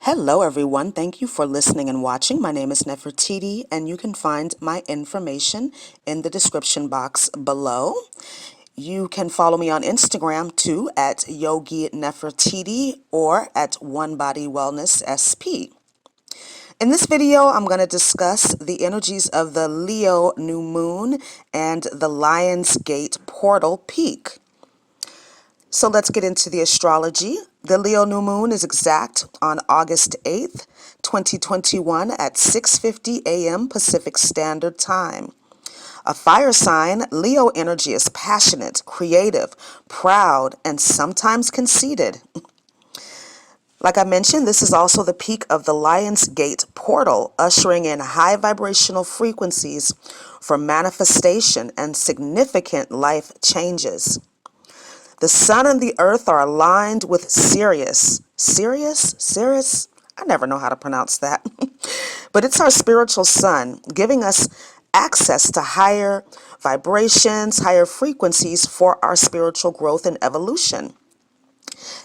Hello, everyone. Thank you for listening and watching. My name is Nefertiti, and you can find my information in the description box below. You can follow me on Instagram too at Yogi Nefertiti or at One Body Wellness SP. In this video, I'm going to discuss the energies of the Leo new moon and the Lion's Gate portal peak. So let's get into the astrology. The Leo new moon is exact on August 8th, 2021 at 6:50 a.m. Pacific Standard Time. A fire sign, Leo energy is passionate, creative, proud, and sometimes conceited. Like I mentioned, this is also the peak of the Lion's Gate portal, ushering in high vibrational frequencies for manifestation and significant life changes. The sun and the earth are aligned with Sirius. Sirius? I never know how to pronounce that. But it's our spiritual sun, giving us access to higher vibrations, higher frequencies for our spiritual growth and evolution.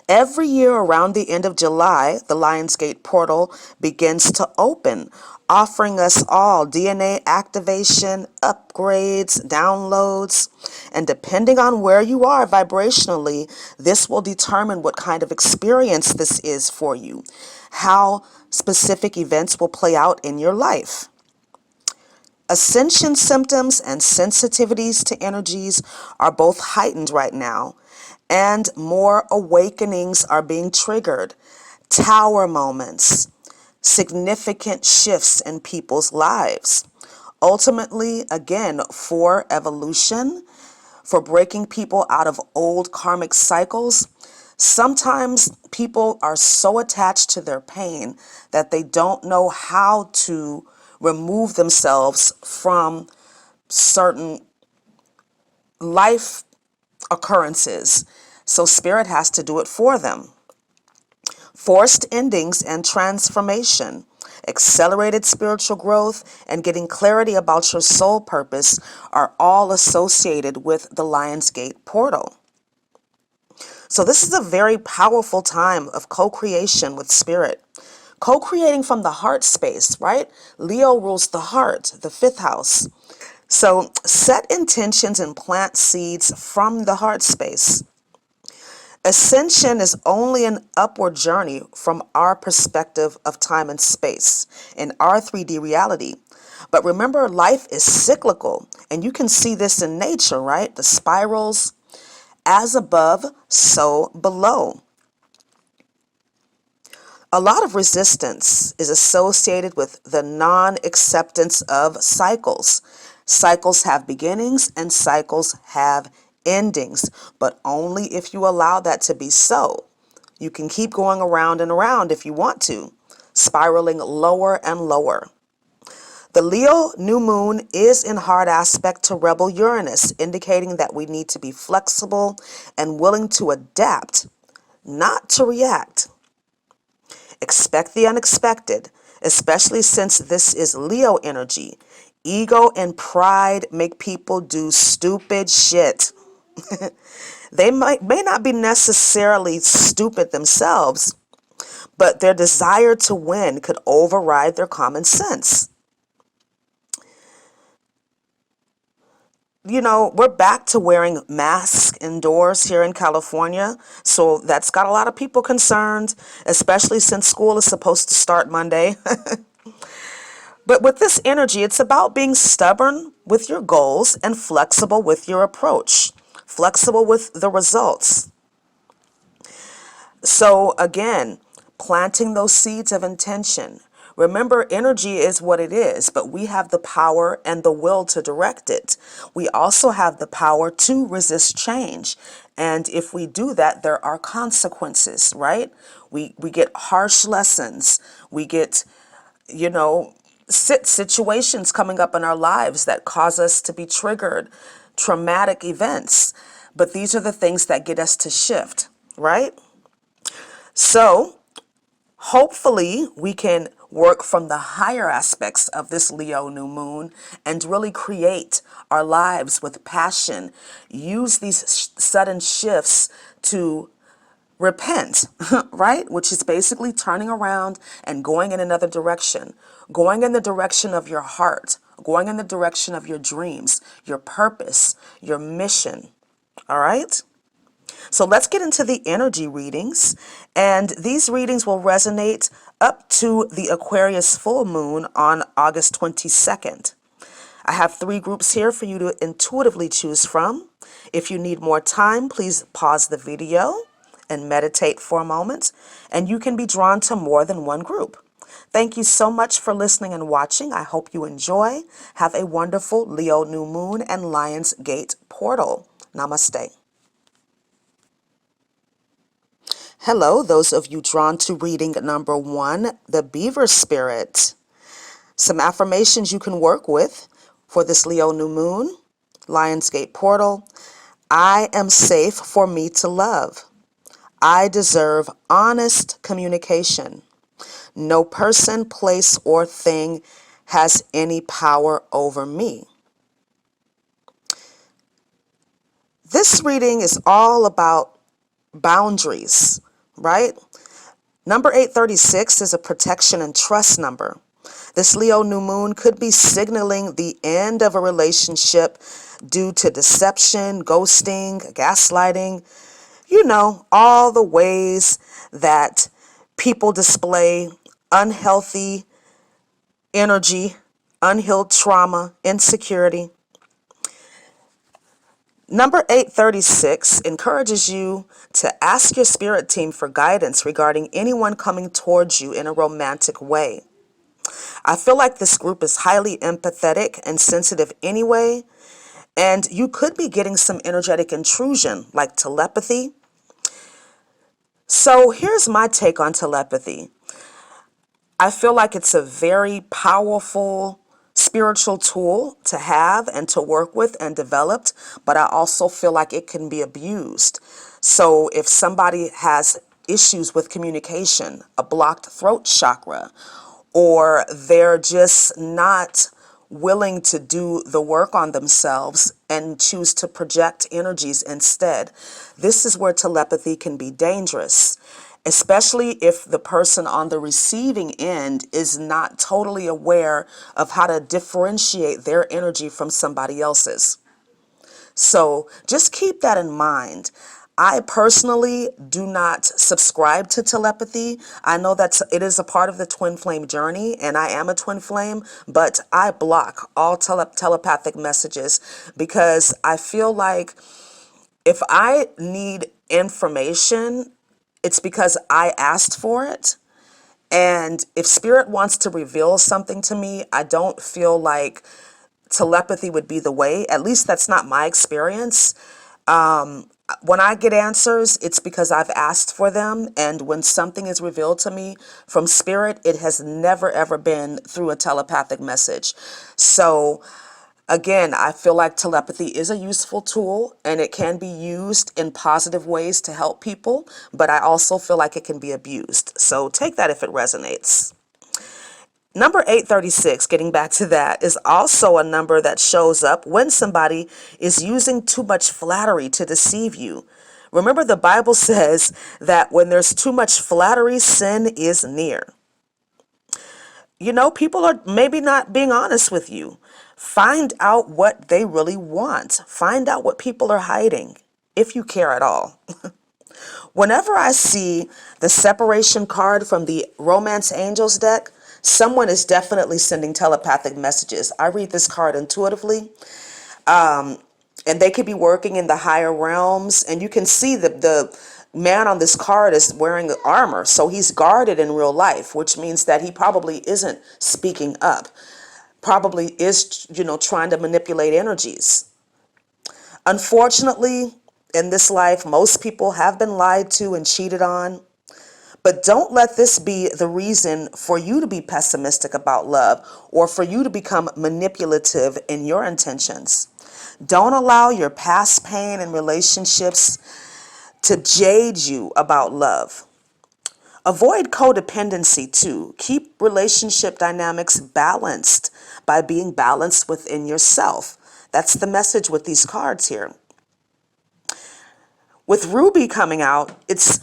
Every year around the end of July, the Lionsgate portal begins to open, offering us all DNA activation, upgrades, downloads, and depending on where you are vibrationally, this will determine what kind of experience this is for you, how specific events will play out in your life. Ascension symptoms and sensitivities to energies are both heightened right now, and more awakenings are being triggered. Tower moments, significant shifts in people's lives. Ultimately, again, for evolution, for breaking people out of old karmic cycles. Sometimes people are so attached to their pain that they don't know how to remove themselves from certain life occurrences. So spirit has to do it for them. Forced endings and transformation, accelerated spiritual growth, and getting clarity about your soul purpose are all associated with the Lionsgate portal. So this is a very powerful time of co-creation with spirit. Co-creating from the heart space, right? Leo rules the heart, the fifth house. So set intentions and plant seeds from the heart space. Ascension is only an upward journey from our perspective of time and space in our 3D reality. But remember, life is cyclical, and you can see this in nature, right? The spirals, as above, so below. A lot of resistance is associated with the non-acceptance of cycles. Cycles have beginnings and cycles have endings, but only if you allow that to be so. You can keep going around and around if you want to, spiraling lower and lower. The Leo new moon is in hard aspect to rebel Uranus, indicating that we need to be flexible and willing to adapt, not to react. Expect the unexpected, especially since this is Leo energy. Ego and pride make people do stupid shit. They may not be necessarily stupid themselves, but their desire to win could override their common sense. You know, we're back to wearing masks indoors here in California, so that's got a lot of people concerned, especially since school is supposed to start Monday. But with this energy, it's about being stubborn with your goals and flexible with your approach, flexible with the results. So again, planting those seeds of intention. Remember, energy is what it is, but we have the power and the will to direct it. We also have the power to resist change. And if we do that, there are consequences, right? We get harsh lessons. We get, situations coming up in our lives that cause us to be triggered, traumatic events. But these are the things that get us to shift, right? So hopefully we can work from the higher aspects of this Leo new moon and really create our lives with passion. Use these sudden shifts to repent, right? Which is basically turning around and going in another direction, going in the direction of your heart, going in the direction of your dreams, your purpose, your mission. All right? So let's get into the energy readings. And these readings will resonate up to the Aquarius full moon on August 22nd. I have 3 groups here for you to intuitively choose from. If you need more time, please pause the video and meditate for a moment, and you can be drawn to more than one group. Thank you so much for listening and watching. I hope you enjoy. Have a wonderful Leo new moon and Lion's Gate portal. Namaste. Hello, those of you drawn to reading number 1, the Beaver Spirit. Some affirmations you can work with for this Leo new moon, Lionsgate portal. I am safe for me to love. I deserve honest communication. No person, place, or thing has any power over me. This reading is all about boundaries, right? Number 836 is a protection and trust number. This Leo new moon could be signaling the end of a relationship due to deception, ghosting, gaslighting, all the ways that people display unhealthy energy, unhealed trauma, insecurity. Number 836 encourages you to ask your spirit team for guidance regarding anyone coming towards you in a romantic way. I feel like this group is highly empathetic and sensitive anyway, and you could be getting some energetic intrusion like telepathy. So here's my take on telepathy. I feel like it's a very powerful spiritual tool to have and to work with and developed, but I also feel like it can be abused. So if somebody has issues with communication, a blocked throat chakra, or they're just not willing to do the work on themselves and choose to project energies instead, this is where telepathy can be dangerous, especially if the person on the receiving end is not totally aware of how to differentiate their energy from somebody else's. So just keep that in mind. I personally do not subscribe to telepathy. I know that it is a part of the twin flame journey, and I am a twin flame, but I block all telepathic messages because I feel like if I need information, it's because I asked for it. And if spirit wants to reveal something to me, I don't feel like telepathy would be the way. At least that's not my experience. When I get answers, it's because I've asked for them. And when something is revealed to me from spirit, it has never, ever been through a telepathic message. So again, I feel like telepathy is a useful tool and it can be used in positive ways to help people, but I also feel like it can be abused. So take that if it resonates. Number 836, getting back to that, is also a number that shows up when somebody is using too much flattery to deceive you. Remember, the Bible says that when there's too much flattery, sin is near. People are maybe not being honest with you. Find out what they really want. Find out what people are hiding, if you care at all. Whenever I see the separation card from the Romance Angels deck, someone is definitely sending telepathic messages. I read this card intuitively, and they could be working in the higher realms, and you can see the man on this card is wearing armor, so he's guarded in real life, which means that he probably isn't speaking up, probably is, trying to manipulate energies. Unfortunately, in this life, most people have been lied to and cheated on. But don't let this be the reason for you to be pessimistic about love or for you to become manipulative in your intentions. Don't allow your past pain and relationships to jade you about love. Avoid codependency too. Keep relationship dynamics balanced by being balanced within yourself. That's the message with these cards here. With Ruby coming out, it's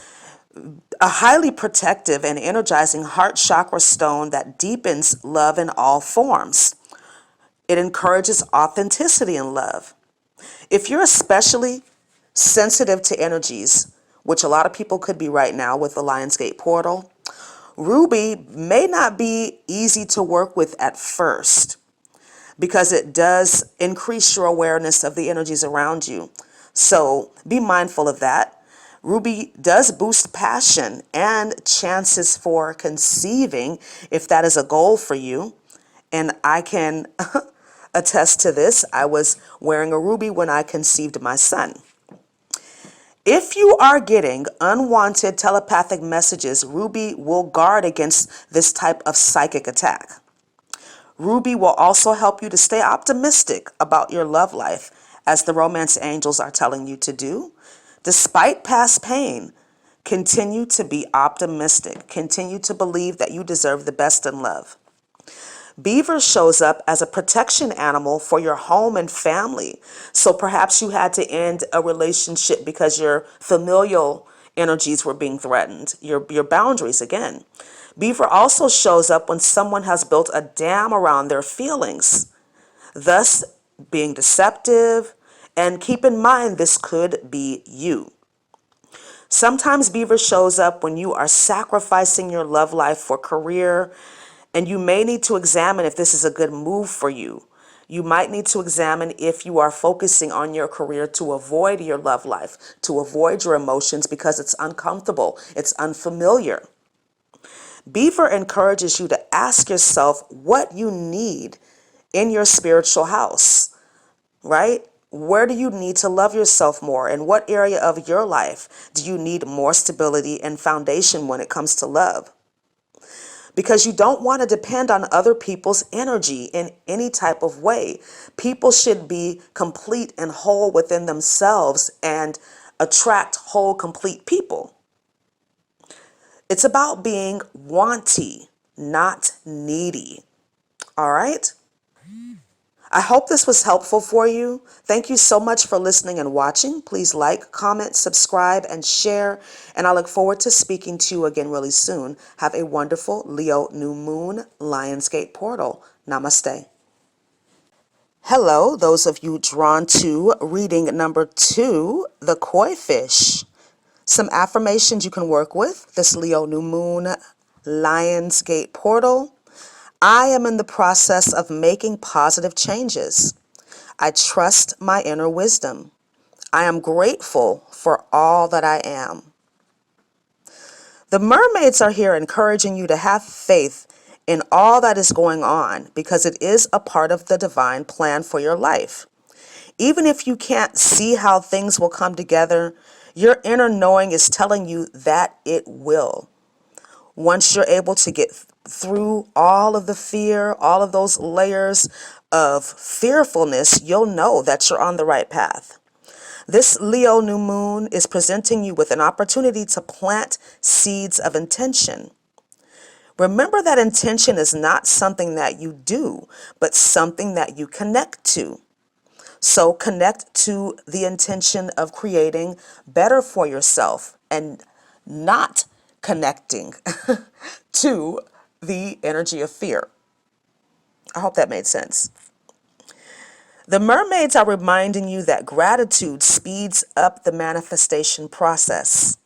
A highly protective and energizing heart chakra stone that deepens love in all forms. It encourages authenticity in love. If you're especially sensitive to energies, which a lot of people could be right now with the Lionsgate portal, ruby may not be easy to work with at first because it does increase your awareness of the energies around you. So be mindful of that. Ruby does boost passion and chances for conceiving if that is a goal for you. And I can attest to this. I was wearing a ruby when I conceived my son. If you are getting unwanted telepathic messages, Ruby will guard against this type of psychic attack. Ruby will also help you to stay optimistic about your love life, as the romance angels are telling you to do. Despite past pain, continue to be optimistic. Continue to believe that you deserve the best in love. Beaver shows up as a protection animal for your home and family. So perhaps you had to end a relationship because your familial energies were being threatened, your boundaries again. Beaver also shows up when someone has built a dam around their feelings, thus being deceptive. And keep in mind, this could be you. Sometimes Beaver shows up when you are sacrificing your love life for career, and you may need to examine if this is a good move for you. You might need to examine if you are focusing on your career to avoid your love life, to avoid your emotions because it's uncomfortable, it's unfamiliar. Beaver encourages you to ask yourself what you need in your spiritual house, right? Where do you need to love yourself more? In what area of your life do you need more stability and foundation when it comes to love? Because you don't want to depend on other people's energy in any type of way. People should be complete and whole within themselves and attract whole, complete people. It's about being wanty, not needy. All right? I hope this was helpful for you. Thank you so much for listening and watching. Please like, comment, subscribe, and share. And I look forward to speaking to you again really soon. Have a wonderful Leo New Moon Lionsgate portal. Namaste. Hello, those of you drawn to reading number 2, the koi fish. Some affirmations you can work with. This Leo New Moon Lionsgate portal. I am in the process of making positive changes. I trust my inner wisdom. I am grateful for all that I am. The mermaids are here encouraging you to have faith in all that is going on because it is a part of the divine plan for your life. Even if you can't see how things will come together, your inner knowing is telling you that it will. Once you're able to get through all of the fear, all of those layers of fearfulness, you'll know that you're on the right path. This Leo new moon is presenting you with an opportunity to plant seeds of intention. Remember that intention is not something that you do, but something that you connect to. So connect to the intention of creating better for yourself and not connecting to the energy of fear. I hope that made sense. The mermaids are reminding you that gratitude speeds up the manifestation process.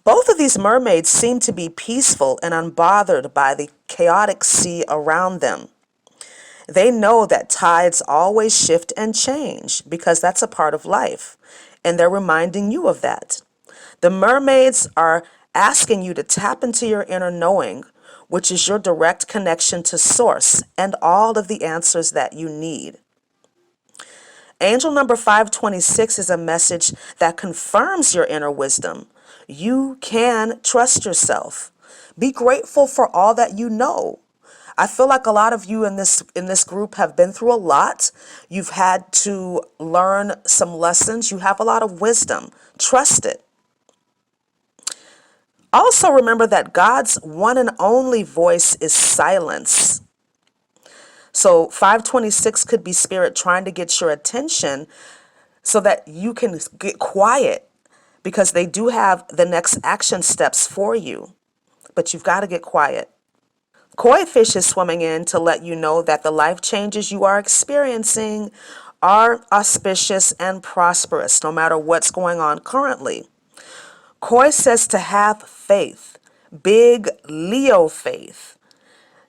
Both of these mermaids seem to be peaceful and unbothered by the chaotic sea around them. They know that tides always shift and change because that's a part of life, and they're reminding you of that. The mermaids are asking you to tap into your inner knowing, which is your direct connection to source and all of the answers that you need. Angel number 526 is a message that confirms your inner wisdom. You can trust yourself. Be grateful for all that you know. I feel like a lot of you in this group have been through a lot. You've had to learn some lessons. You have a lot of wisdom. Trust it. Also remember that God's one and only voice is silence. So 526 could be spirit trying to get your attention so that you can get quiet because they do have the next action steps for you, but you've got to get quiet. Koi fish is swimming in to let you know that the life changes you are experiencing are auspicious and prosperous, no matter what's going on currently. Koi says to have faith, big Leo faith,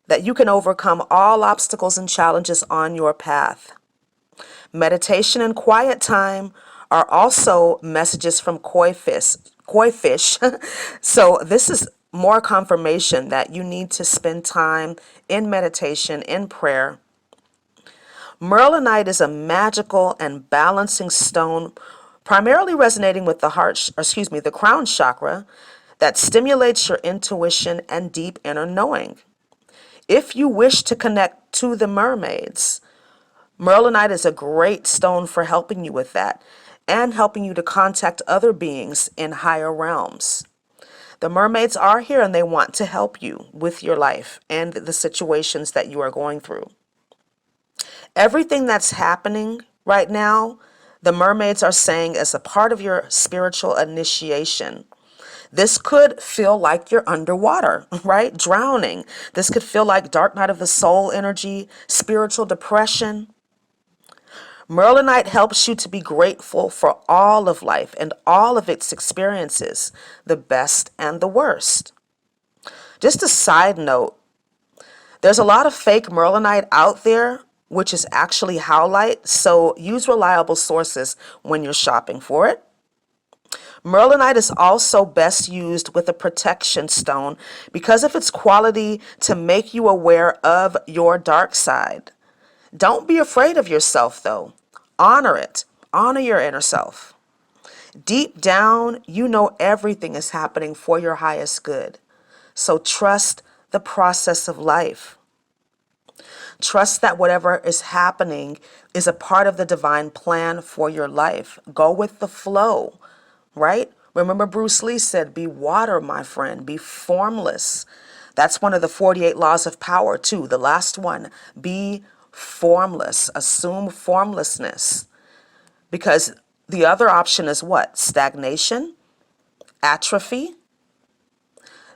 that you can overcome all obstacles and challenges on your path. Meditation and quiet time are also messages from koi fish. Koi fish. So this is more confirmation that you need to spend time in meditation, in prayer. Merlinite is a magical and balancing stone, primarily resonating with the crown chakra, that stimulates your intuition and deep inner knowing. If you wish to connect to the mermaids, Merlinite is a great stone for helping you with that and helping you to contact other beings in higher realms. The mermaids are here and they want to help you with your life and the situations that you are going through. Everything that's happening right now, the mermaids are saying as a part of your spiritual initiation. This could feel like you're underwater, right? Drowning. This could feel like dark night of the soul energy, spiritual depression. Merlinite helps you to be grateful for all of life and all of its experiences, the best and the worst. Just a side note, there's a lot of fake Merlinite out there, which is actually howlite, so use reliable sources when you're shopping for it. Merlinite is also best used with a protection stone because of its quality to make you aware of your dark side. Don't be afraid of yourself, though. Honor it. Honor your inner self. Deep down, you know everything is happening for your highest good. So trust the process of life. Trust that whatever is happening is a part of the divine plan for your life. Go with the flow, right? Remember Bruce Lee said, be water, my friend, be formless. That's one of the 48 laws of power too. The last one, be formless, assume formlessness. Because the other option is what? Stagnation, atrophy.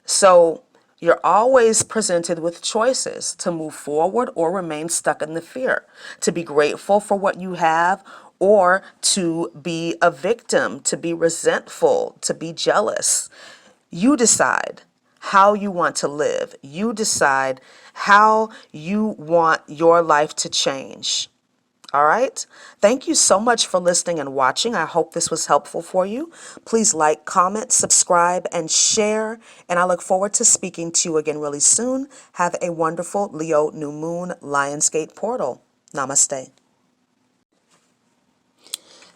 So you're always presented with choices to move forward or remain stuck in the fear, to be grateful for what you have or to be a victim, to be resentful, to be jealous. You decide how you want to live. You decide how you want your life to change. All right. Thank you so much for listening and watching. I hope this was helpful for you. Please like, comment, subscribe, and share. And I look forward to speaking to you again really soon. Have a wonderful Leo New Moon Lionsgate portal. Namaste.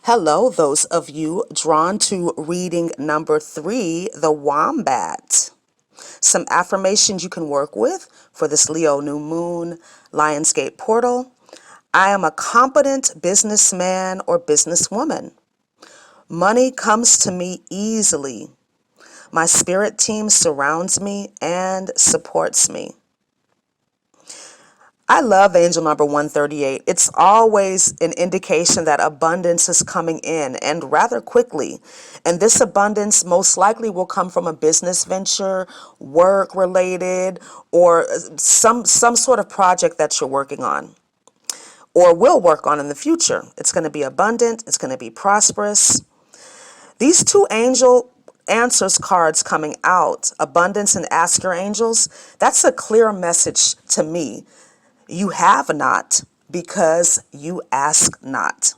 Hello, those of you drawn to reading number 3, the Wombat. Some affirmations you can work with for this Leo New Moon Lionsgate portal. I am a competent businessman or businesswoman. Money comes to me easily. My spirit team surrounds me and supports me. I love angel number 138. It's always an indication that abundance is coming in and rather quickly. And this abundance most likely will come from a business venture, work related, or some sort of project that you're working on or will work on in the future. It's going to be abundant. It's going to be prosperous. These 2 angel answers cards coming out, abundance and ask your angels, that's a clear message to me. You have not because you ask not.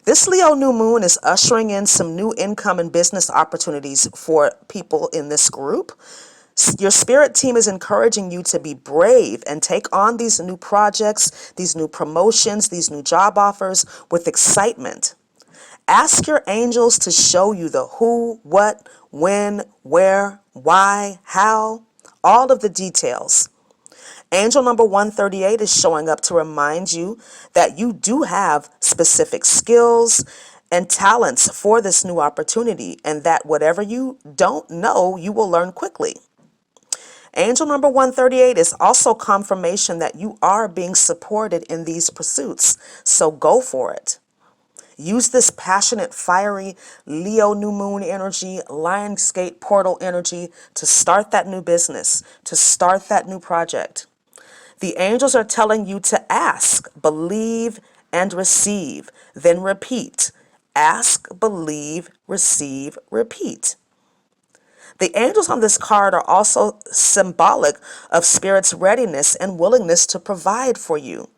This Leo new moon is ushering in some new income and business opportunities for people in this group. Your spirit team is encouraging you to be brave and take on these new projects, these new promotions, these new job offers with excitement. Ask your angels to show you the who, what, when, where, why, how, all of the details. Angel number 138 is showing up to remind you that you do have specific skills and talents for this new opportunity, and that whatever you don't know, you will learn quickly. Angel number 138 is also confirmation that you are being supported in these pursuits, so go for it. Use this passionate, fiery Leo new moon energy, Lionsgate portal energy to start that new business, to start that new project. The angels are telling you to ask, believe, and receive. Then repeat. Ask, believe, receive, repeat. The angels on this card are also symbolic of Spirit's readiness and willingness to provide for you.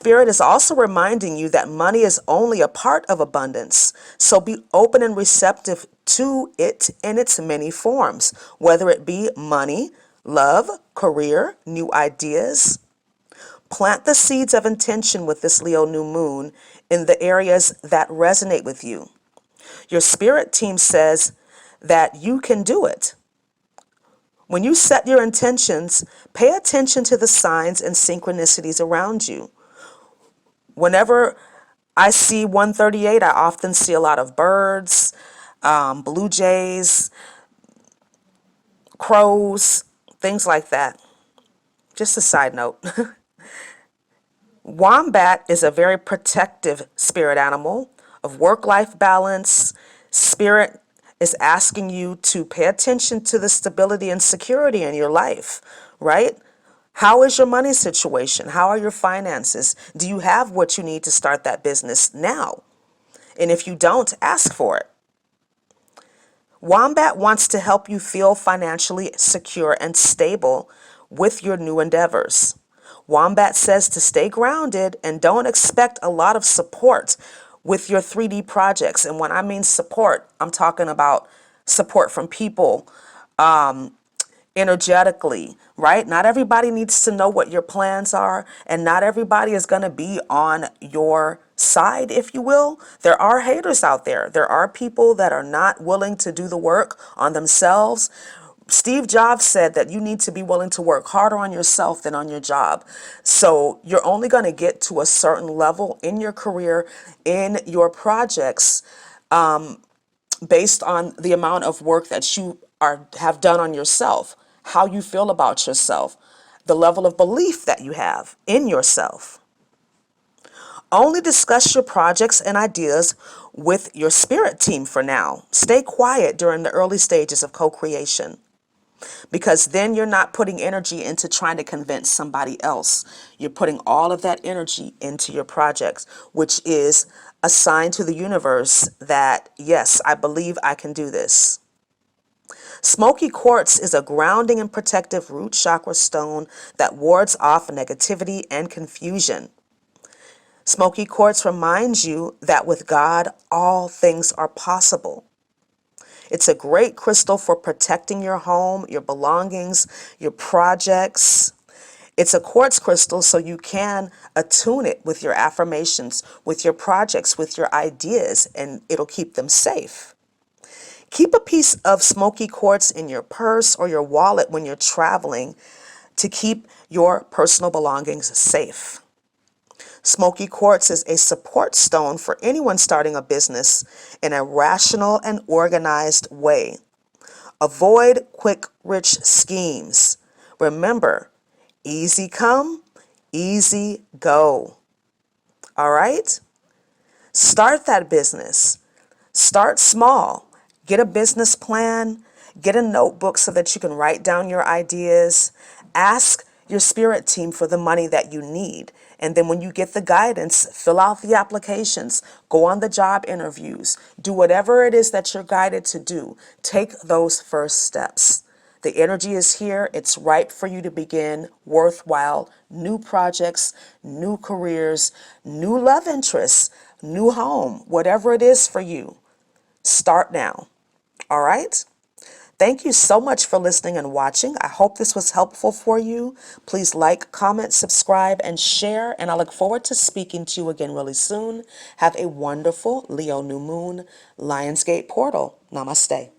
Spirit is also reminding you that money is only a part of abundance, so be open and receptive to it in its many forms, whether it be money, love, career, new ideas. Plant the seeds of intention with this Leo new moon in the areas that resonate with you. Your spirit team says that you can do it. When you set your intentions, pay attention to the signs and synchronicities around you. Whenever I see 138, I often see a lot of birds, blue jays, crows, things like that. Just a side note. Wombat is a very protective spirit animal of work-life balance. Spirit is asking you to pay attention to the stability and security in your life, right? How is your money situation? How are your finances? Do you have what you need to start that business now? And if you don't, ask for it. Wombat wants to help you feel financially secure and stable with your new endeavors. Wombat says to stay grounded and don't expect a lot of support with your 3D projects. And when I mean support, I'm talking about support from people, energetically, right? Not everybody needs to know what your plans are, and not everybody is going to be on your side, if you will. There are haters out there. There are people that are not willing to do the work on themselves. Steve Jobs said that you need to be willing to work harder on yourself than on your job. So you're only going to get to a certain level in your career, in your projects, based on the amount of work that you have done on yourself, how you feel about yourself, the level of belief that you have in yourself. Only discuss your projects and ideas with your spirit team for now. Stay quiet during the early stages of co-creation, because then you're not putting energy into trying to convince somebody else. You're putting all of that energy into your projects, which is a sign to the universe that, yes, I believe I can do this. Smoky quartz is a grounding and protective root chakra stone that wards off negativity and confusion. Smoky quartz reminds you that with God, all things are possible. It's a great crystal for protecting your home, your belongings, your projects. It's a quartz crystal so you can attune it with your affirmations, with your projects, with your ideas, and it'll keep them safe. Keep a piece of smoky quartz in your purse or your wallet when you're traveling to keep your personal belongings safe. Smoky quartz is a support stone for anyone starting a business in a rational and organized way. Avoid quick, rich schemes. Remember, easy come, easy go. All right? Start that business. Start small. Get a business plan. Get a notebook so that you can write down your ideas. Ask your spirit team for the money that you need. And then when you get the guidance, fill out the applications, go on the job interviews, do whatever it is that you're guided to do. Take those first steps. The energy is here. It's ripe for you to begin worthwhile new projects, new careers, new love interests, new home, whatever it is for you. Start now. All right? Thank you so much for listening and watching. I hope this was helpful for you. Please like, comment, subscribe, and share. And I look forward to speaking to you again really soon. Have a wonderful Leo new moon, Lionsgate portal. Namaste.